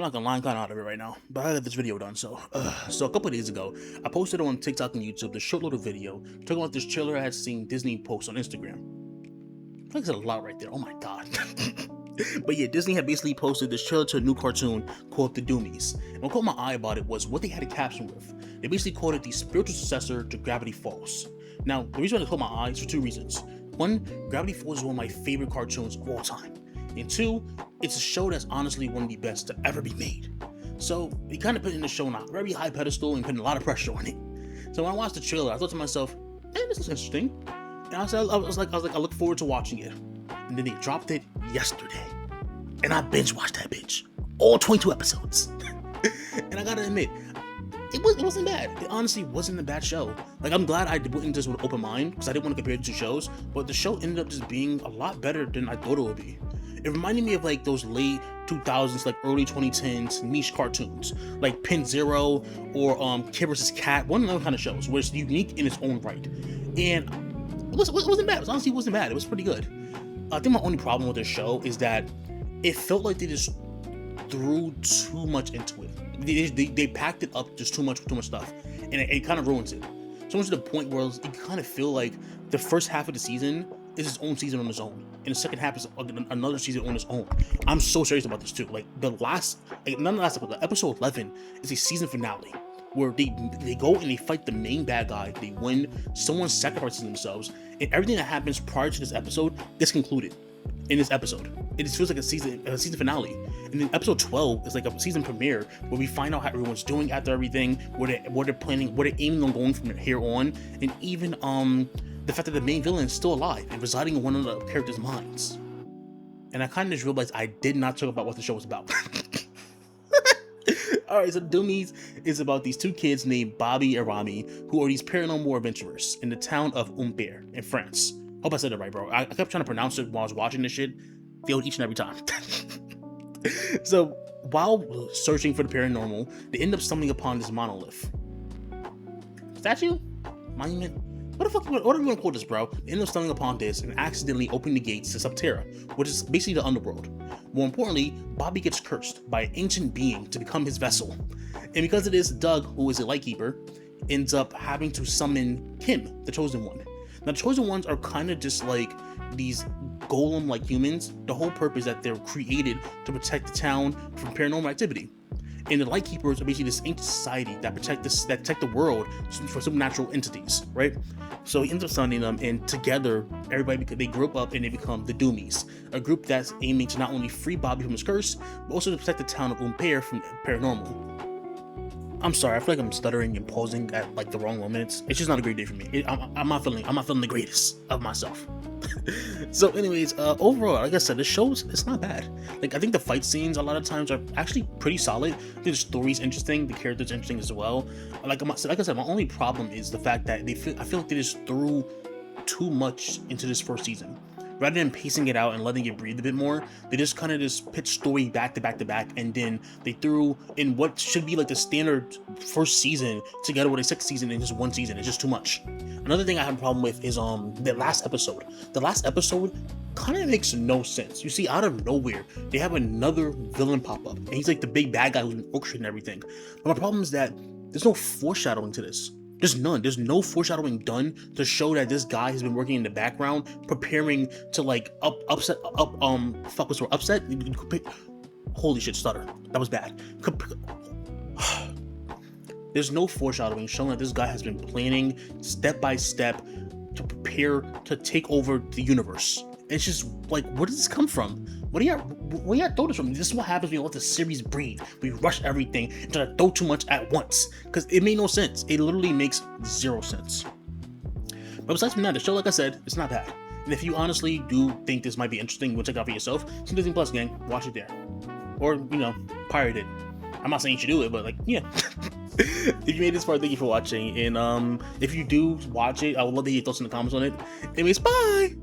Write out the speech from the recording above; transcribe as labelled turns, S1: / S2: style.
S1: I'm not gonna lie, I'm kind of out of it right now, but I got this video done. So a couple of days ago, I posted on TikTok and YouTube the short little video talking about this trailer I had seen Disney post on Instagram. I think it's a lot right there. Oh my god. But yeah, Disney had basically posted this trailer to a new cartoon called The Doomies. And what caught my eye about it was what they had a caption with. They basically called it the spiritual successor to Gravity Falls. Now, the reason why it caught my eye is for two reasons. One, Gravity Falls is one of my favorite cartoons of all time. And two, it's a show that's honestly one of the best to ever be made. So, they kind of put in the show on a very high pedestal and putting a lot of pressure on it. So when I watched the trailer, I thought to myself, hey, this is interesting. And I was like, I look forward to watching it. And then they dropped it yesterday. And I binge watched that bitch. All 22 episodes. And I gotta admit, it wasn't bad. It honestly wasn't a bad show. Like, I'm glad I went just with an open mind, because I didn't want to compare the two shows, but the show ended up just being a lot better than I thought it would be. It reminded me of like those late 2000s, like early 2010s niche cartoons, like Pin Zero or Kid vs. Cat, one of those kind of shows where it's unique in its own right. And it wasn't bad. It honestly wasn't bad. It was pretty good. I think my only problem with this show is that it felt like they just threw too much into it. They packed it up just too much stuff, and it kind of ruins it. So much to the point where you kind of feel like the first half of the season is its own season on its own, and the second half is another season on its own. I'm so serious about this too. Like episode 11 is a season finale where they go and they fight the main bad guy. They win. Someone sacrifices themselves, and everything that happens prior to this episode gets concluded in this episode. It just feels like a season finale. And then episode 12 is like a season premiere where we find out how everyone's doing after everything, what they're planning, what they're aiming on going from here on, and even the fact that the main villain is still alive and residing in one of the characters' minds. And I kind of just realized I did not talk about what the show was about. Alright, so Doomies is about these two kids named Bobby and Rami, who are these paranormal adventurers in the town of Umber in France. Hope I said it right, bro. I kept trying to pronounce it while I was watching this shit. Failed each and every time. So, while searching for the paranormal, they end up stumbling upon this monolith. Statue? Monument? What are we gonna call this, bro? They end up stumbling upon this and accidentally opening the gates to Subterra, which is basically the underworld. More importantly, Bobby gets cursed by an ancient being to become his vessel. And because of this, Doug, who is a lightkeeper, ends up having to summon him, the Chosen One. Now, the Chosen Ones are kind of just like these golem-like humans. The whole purpose is that they're created to protect the town from paranormal activity. And the Lightkeepers are basically this ancient society that protect the world from supernatural entities, right? So he ends up summoning them, and together, they group up and they become the Doomies, a group that's aiming to not only free Bobby from his curse, but also to protect the town of Umber from paranormal. I'm sorry, I feel like I'm stuttering and pausing at like the wrong moments. It's just not a great day for me. I'm not feeling the greatest of myself. So anyways, overall, like I said, the show's, it's not bad. Like, I think the fight scenes a lot of times are actually pretty solid. I think the story's interesting, the character's interesting as well. Like I said, my only problem is the fact that I feel like they just threw too much into this first season. Rather than pacing it out and letting it breathe a bit more, they just kind of just pitched story back to back to back, and then they threw in what should be like the standard first season together with a second season in just one season. It's just too much. Another thing I have a problem with is the last episode. The last episode kind of makes no sense. You see, out of nowhere, they have another villain pop up, and he's like the big bad guy who's been orchestrating everything. But my problem is that there's no foreshadowing to this. There's none. There's no foreshadowing done to show that this guy has been working in the background, preparing to like upset. Holy shit, stutter. That was bad. There's no foreshadowing showing that this guy has been planning step by step to prepare to take over the universe. It's just like, where does this come from? Where do y'all throw this from? This is what happens when you let the series breathe. We rush everything and try to throw too much at once, because it made no sense. It literally makes zero sense. But besides from that, the show, like I said, it's not bad. And if you honestly do think this might be interesting, go check it out for yourself. It's Disney Plus, gang. Watch it there, or pirate it. I'm not saying you should do it, but like, yeah. If you made this far, thank you for watching. And if you do watch it, I would love to hear your thoughts in the comments on it. Anyways, bye.